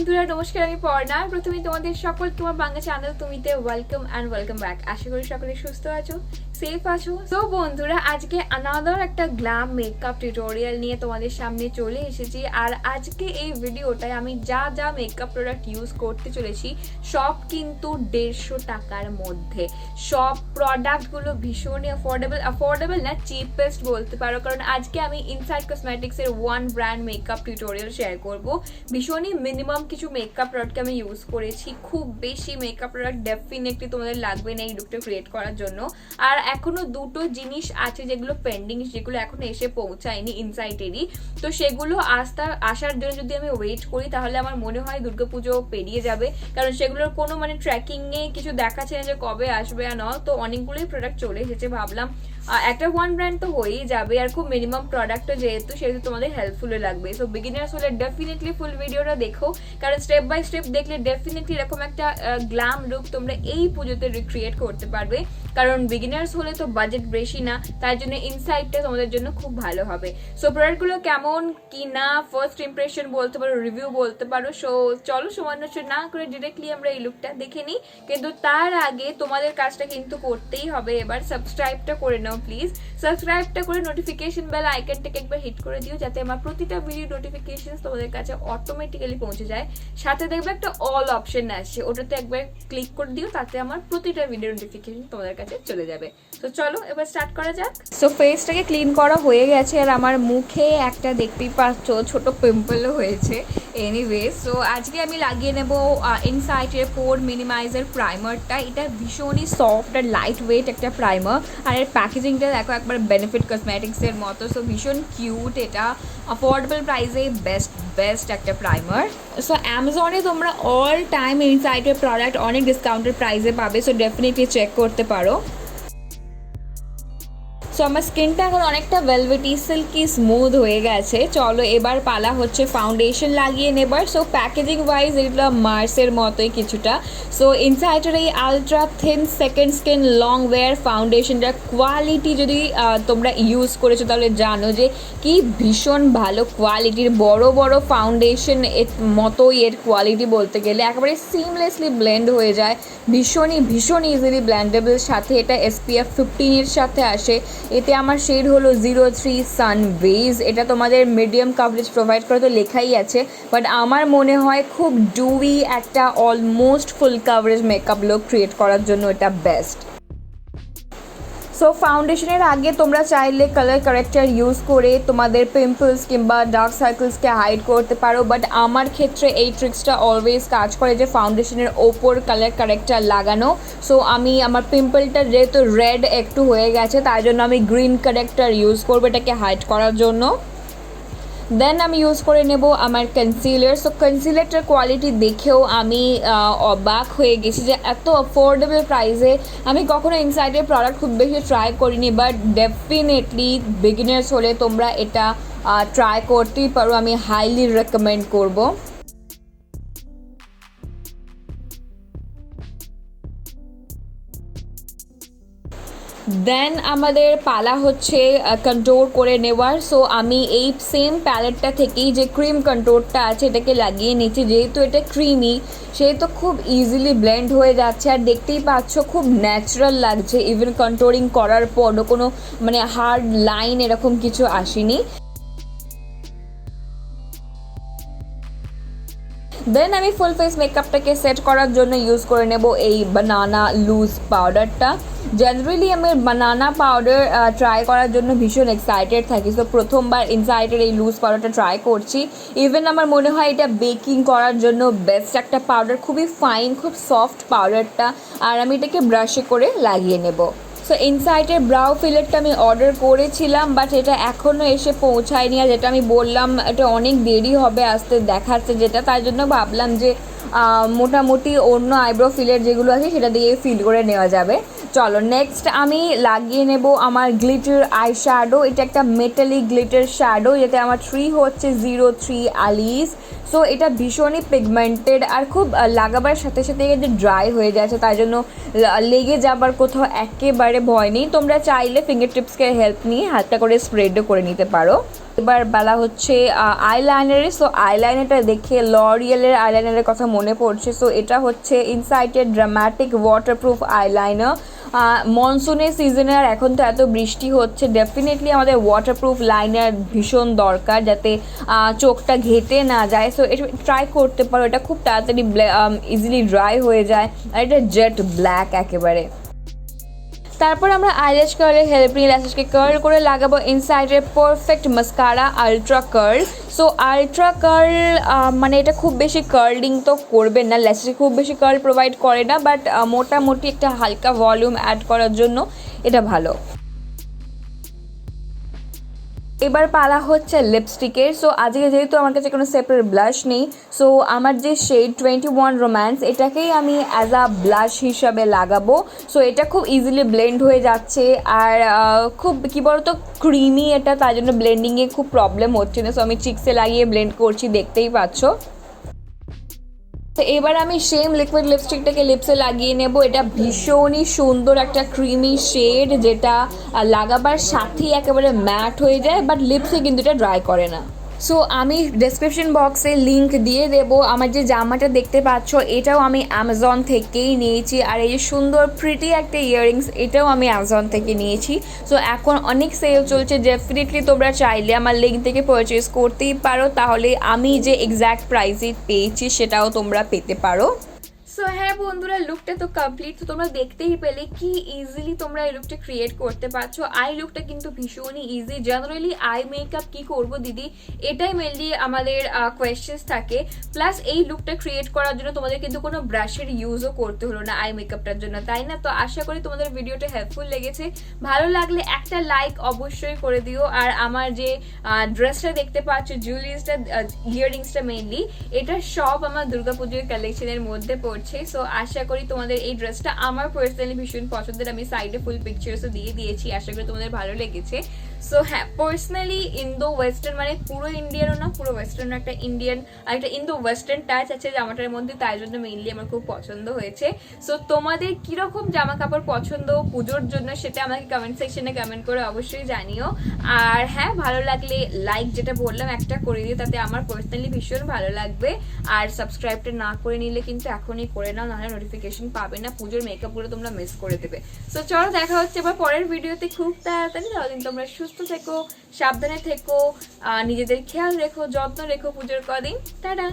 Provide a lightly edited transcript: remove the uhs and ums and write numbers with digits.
বন্ধুরা নমস্কার, আমি পর্ণা। প্রথমে তোমাদের সকল তোমার বাংলা চ্যানেল তুমিতে ওয়েলকাম অ্যান্ড ওয়েলকাম ব্যাক। আশা করি সকলে সুস্থ আছো, সেফ আছো। তো বন্ধুরা, আজকে আনাদার একটা গ্ল্যাম মেকআপ টিউটোরিয়াল নিয়ে তোমাদের সামনে চলে এসেছি। আর আজকে এই ভিডিওটায় আমি যা যা মেকআপ প্রোডাক্ট ইউজ করতে চলেছি সব কিন্তু 150 টাকার মধ্যে। সব প্রোডাক্টগুলো ভীষণই অ্যাফোর্ডেবল না, চিপেস্ট বলতে পারো, কারণ আজকে আমি ইনসাইড কসমেটিক্সের one brand makeup tutorial share করব। ভীষণই মিনিমাম কিছু মেকআপ প্রোডাক্টকে আমি ইউজ করেছি। খুব বেশি মেকআপ প্রোডাক্ট ডেফিনেটলি তোমাদের লাগবে না এই লুকটা ক্রিয়েট করার জন্য। আর এখনো দুটো জিনিস আছে যেগুলো পেন্ডিং, যেগুলো এখনো এসে পৌঁছায়নি ইনসাইটেরই। তো সেগুলো আসার জন্য যদি আমি ওয়েট করি তাহলে আমার মনে হয় দুর্গাপুজো পেরিয়ে যাবে, কারণ সেগুলোর কোনো ট্র্যাকিংয়ে কিছু দেখাচ্ছে না যে কবে আসবে আর নয়। তো অনেকগুলোই প্রোডাক্ট চলে এসেছে, ভাবলাম একটা ওয়ান ব্র্যান্ড তো হয়েই যাবে, আর খুব মিনিমাম প্রোডাক্টও যেহেতু সেহেতু তোমাদের হেল্পফুল লাগবে। সো বিগিনার্স হলে ডেফিনেটলি ফুল ভিডিওটা দেখো, কারণ স্টেপ বাই স্টেপ দেখলে ডেফিনেটলি এরকম একটা গ্ল্যাম লুক তোমরা এই পুজোতে রিক্রিয়েট করতে পারবে। কারণ বিগিনার্স হলে তো বাজেট বেশি না, তার জন্য ইনসাইটটা তোমাদের জন্য খুব ভালো হবে। সো প্রোডাক্টগুলো কেমন কি না ফার্স্ট ইমপ্রেশন বলতে পারো, রিভিউ বলতে পারো। সো চলো সময় নষ্ট না করে ডিরেক্টলি আমরা এই লুকটা দেখে নিই। কিন্তু তার আগে তোমাদের কাজটা কিন্তু করতেই হবে, এবার সাবস্ক্রাইবটা করে নাও প্লিজ। সাবস্ক্রাইবটা করে নোটিফিকেশন বেল আইকনটাকে একবার হিট করে দিও, যাতে আমার প্রতিটা ভিডিও নোটিফিকেশন তোমাদের কাছে অটোমেটিক্যালি পৌঁছে যায়। সাথে দেখবে একটা অল অপশন আসছে, ওটাতে একবার ক্লিক করে দিও, তাতে আমার প্রতিটা ভিডিও নোটিফিকেশন তোমাদের কাছে চলে যাবে। তো চলো এবার স্টার্ট করা যাক। সো ফেসটাকে ক্লিন করা হয়ে গেছে, আর আমার মুখে একটা দেখতেই পাচ্ছ ছোট পিম্পলও হয়েছে। এনিওয়ে, সো আজকে আমি লাগিয়ে নেব ইনসাইটের পোর মিনিমাইজার প্রাইমারটা। এটা ভীষণই সফট আর লাইট ওয়েট একটা প্রাইমার, আর এর প্যাকেজিংটা দেখো একবার বেনিফিট কসমেটিক্সের মতো। সো ভীষণ কিউট, এটা অ্যাফোর্ডেবল প্রাইসে বেস্ট একটা প্রাইমার। সো অ্যামাজনে তোমরা অল টাইম ইনসাইটের প্রোডাক্ট অনেক ডিসকাউন্টেড প্রাইসে পাবে, সো ডেফিনেটলি চেক করতে পারো। সো আমার স্কিনটা এখন অনেকটা ভেলভেটি সিল্কি স্মুথ হয়ে গেছে। চলো এবার পালা হচ্ছে ফাউন্ডেশন লাগিয়ে নেবার। সো প্যাকেজিং ওয়াইজ এগুলো মার্সের মতোই কিছুটা। সো ইনসাইটের এই ultra thin second skin long wear ফাউন্ডেশনটার কোয়ালিটি যদি তোমরা ইউজ করেছো তাহলে জানো যে কি ভীষণ ভালো কোয়ালিটির। বড় বড় ফাউন্ডেশন এর মতোই এর কোয়ালিটি বলতে গেলে, একেবারে সিমলেসলি ব্লেন্ড হয়ে যায়, ভীষণ ইজিলি ব্লেন্ডেবল। সাথে এটা SPF 15 এর সাথে আসে। এতে আমার শেড হলো 03 সানবেজ। এটা তোমাদের মিডিয়াম কাভারেজ প্রোভাইড করে তো লেখাই আছে, বাট আমার মনে হয় খুব ডুই একটা almost full coverage makeup look create করার জন্য এটা বেস্ট। সো ফাউন্ডেশনের আগে তোমরা চাইলে কালার কারেক্টার ইউজ করে তোমাদের পিম্পলস কিংবা ডার্ক সার্কেলসকে হাইড করতে পারো, বাট আমার ক্ষেত্রে এই ট্রিক্সটা অলওয়েজ কাজ করে যে ফাউন্ডেশনের ওপর কালার কারেক্টার লাগানো। সো আমি আমার পিম্পলটা যেহেতু রেড একটু হয়ে গেছে, তার জন্য আমি গ্রিন কারেক্টার ইউজ করবো এটাকে হাইড করার জন্য। দেন আমি ইউজ করে নেব আমার কনসিলার। সো কনসিলারটার কোয়ালিটি দেখেও আমি অবাক হয়ে গেছি যে এত অ্যাফোর্ডেবল প্রাইসে। আমি কখনো ইনসাইডের প্রোডাক্ট খুব বেশি ট্রাই করিনি, বাট ডেফিনেটলি বিগিনার্স হলে তোমরা এটা ট্রাই করতেই পারো, আমি হাইলি রেকমেন্ড করব। দেন আমাদের পালা হচ্ছে কন্ট্রোল করে নেওয়ার। সো আমি এই সেম প্যালেটটা থেকেই যে ক্রিম কন্ট্রোলটা আছে এটাকে লাগিয়ে নিচ্ছি। যেহেতু এটা ক্রিমি সেহেতু খুব ইজিলি ব্লেন্ড হয়ে যাচ্ছে, আর দেখতেই পাচ্ছ খুব ন্যাচারাল লাগছে। ইভেন কন্ট্রোলিং করার পরও কোনো হার্ড লাইন এরকম কিছু আসেনি। দেন আমি ফুল ফেস মেকআপটাকে সেট করার জন্য ইউজ করে নেব এই বানানা লুজ পাউডারটা। জেনারেলি আমি বানানা পাউডার ট্রাই করার জন্য ভীষণ এক্সাইটেড থাকি। সো প্রথমবার ইনসাইটের এই লুজ পাউডারটা ট্রাই করছি। ইভেন আমার মনে হয় এটা বেকিং করার জন্য বেস্ট একটা পাউডার, খুবই ফাইন, খুব সফট পাউডারটা। আর আমি এটাকে ব্রাশে করে লাগিয়ে নেব। সো ইনসাইটের ব্রাউ ফিলারটা আমি অর্ডার করেছিলাম, বাট এটা এখনও এসে পৌঁছায়নি। আর যেটা আমি বললাম এটা অনেক দেরি হবে আসতে দেখাচ্ছে যেটা, তাই জন্য ভাবলাম যে মোটামুটি অন্য আইব্রো ফিলার যেগুলো আছে সেটা দিয়ে ফিল করে নেওয়া যাবে। চলো নেক্সট আমি লাগিয়ে নেব আমার গ্লিটার আই শ্যাডো। এটা একটা মেটালিক গ্লিটার শ্যাডো, যেটা আমার 3 হচ্ছে 03 আলিস। সো এটা ভীষণই পিগমেন্টেড, আর খুব লাগাবার সাথে সাথে যে ড্রাই হয়ে যাচ্ছে, তাই জন্য লেগে যাবার কোথাও একেবারে ভয় নেই। তোমরা চাইলে ফিঙ্গার টিপসকে হেল্প নিয়ে হালকা করে স্প্রেডও করে নিতে পারো। এবার বেলা হচ্ছে আইলাইনারে। সো আইলাইনারটা দেখে লরিয়েলের আইলাইনারের কথা মনে পড়ছে। সো এটা হচ্ছে ইনসাইটের ড্রামাটিক ওয়াটারপ্রুফ আইলাইনার। মনসুনের সিজনে আর এখন তো এত বৃষ্টি হচ্ছে, ডেফিনেটলি আমাদের ওয়াটারপ্রুফ লাইনার ভীষণ দরকার যাতে চোখটা ঘেটে না যায়। সো এটা ট্রাই করতে পারো, এটা খুব তাড়াতাড়ি ইজিলি ড্রাই হয়ে যায় আর এটা জেট ব্ল্যাক একেবারে। তারপর আমরা আইল্যাশ কার্লের হেল্প নিয়ে ল্যাশেসকে কার্ল করে লাগাবো ইনসাইডের perfect mascara ultra curl. So ultra curl মানে এটা খুব বেশি কার্লিং তো করবেন না, ল্যাশেসে খুব বেশি কার্ল প্রোভাইড করে না, বাট মোটামুটি একটা হালকা ভলিউম অ্যাড করার জন্য এটা ভালো। এবার পালা হচ্ছে লিপস্টিকের। সো আজকে যেহেতু আমার কাছে কোনো সেপারেট ব্লাশ নেই, সো আমার যে শেড 21 রোম্যান্স এটাকেই আমি অ্যাজ আ ব্লাশ হিসাবে লাগাবো। সো এটা খুব ইজিলি ব্লেন্ড হয়ে যাচ্ছে আর খুব কী বলতো ক্রিমি এটা, তার জন্য ব্লেন্ডিংয়ে খুব প্রবলেম হচ্ছে না। সো আমি চিক্সে লাগিয়ে ব্লেন্ড করছি, দেখতেই পাচ্ছ। তো এবার আমি সেম লিকুইড লিপস্টিকটাকে লিপসে লাগিয়ে নেব। এটা ভীষণই সুন্দর একটা ক্রিমি শেড যেটা লাগাবার সাথেই একেবারে ম্যাট হয়ে যায়, বাট লিপসে কিন্তু এটা ড্রাই করে না। সো আমি ডেসক্রিপশন বক্সে লিঙ্ক দিয়ে দেব। আমার যে জামাটা দেখতে পাচ্ছ এটাও আমি অ্যামাজন থেকেই নিয়েছি, আর এই যে সুন্দর প্রিটি একটা ইয়াররিংস এটাও আমি অ্যামাজন থেকে নিয়েছি। সো এখন অনেক সেল চলছে, ডেফিনেটলি তোমরা চাইলে আমার লিঙ্ক থেকে পারচেস করতেই পারো, তাহলে আমি যে এক্স্যাক্ট প্রাইসে পেয়েছি সেটাও তোমরা পেতে পারো। সো হ্যাঁ বন্ধুরা, লুকটা তো কমপ্লিট। তো তোমরা দেখতেই পেলে কি ইজিলি তোমরা এই লুকটা ক্রিয়েট করতে পারছো। আই লুকটা কিন্তু ভীষণই ইজি। জেনারেলি আই মেকআপ কি করব দিদি, এটাই মেনলি আমাদের কোয়েশ্চেন্স থাকে। প্লাস এই লুকটা ক্রিয়েট করার জন্য তোমাদের কিন্তু কোনো ব্রাশের ইউজও করতে হলো না আই মেকআপটার জন্য, তাই না? তো আশা করি তোমাদের ভিডিওটা হেল্পফুল লেগেছে। ভালো লাগলে একটা লাইক অবশ্যই করে দিও। আর আমার যে ড্রেসটা দেখতে পাচ্ছ, জুয়েলারিসটা, ইয়াররিংসটা মেনলি, এটা সব আমার দুর্গাপুজোর কালেকশনের মধ্যে পড়ছে। সো আশা করি তোমাদের এই ড্রেসটা আমার পার্সোনালি ভীষণ পছন্দের। আমি সাইডে ফুল পিকচার্সও দিয়ে দিয়েছি, আশা করি তোমাদের ভালো লেগেছে। সো হ্যাঁ, পার্সোনালি ইন্দো ওয়েস্টার্ন, মানে পুরো ইন্ডিয়ানও না পুরো ওয়েস্টার্ন, একটা ইন্ডিয়ান আর একটা ইন্দো ওয়েস্টার্ন টাচ আছে জামাটার মধ্যে, তাই জন্য মেইনলি আমার খুব পছন্দ হয়েছে। সো তোমাদের কিরকম জামা কাপড় পছন্দ পুজোর জন্য সেটা আমাকে কমেন্ট সেকশনে কমেন্ট করে অবশ্যই জানিও। আর হ্যাঁ, ভালো লাগলে লাইক যেটা বললাম একটা করে দিও, তাতে আমার পার্সোনালি ভীষণ ভালো লাগবে। আর সাবস্ক্রাইবটা না করে নিলে কিন্তু এখনই করে নাও, নাহলে নোটিফিকেশন পাবে না, পুজোর মেকআপগুলো তোমরা মিস করে দেবে। সো চলো দেখা হচ্ছে এবার পরের ভিডিওতে খুব তাড়াতাড়ি। ততদিন তোমরা সুস্থ থেকো, সাবধানে থেকো, নিজেদের খেয়াল রেখো, যত্ন রেখো পুজোর কদিন। টাটা।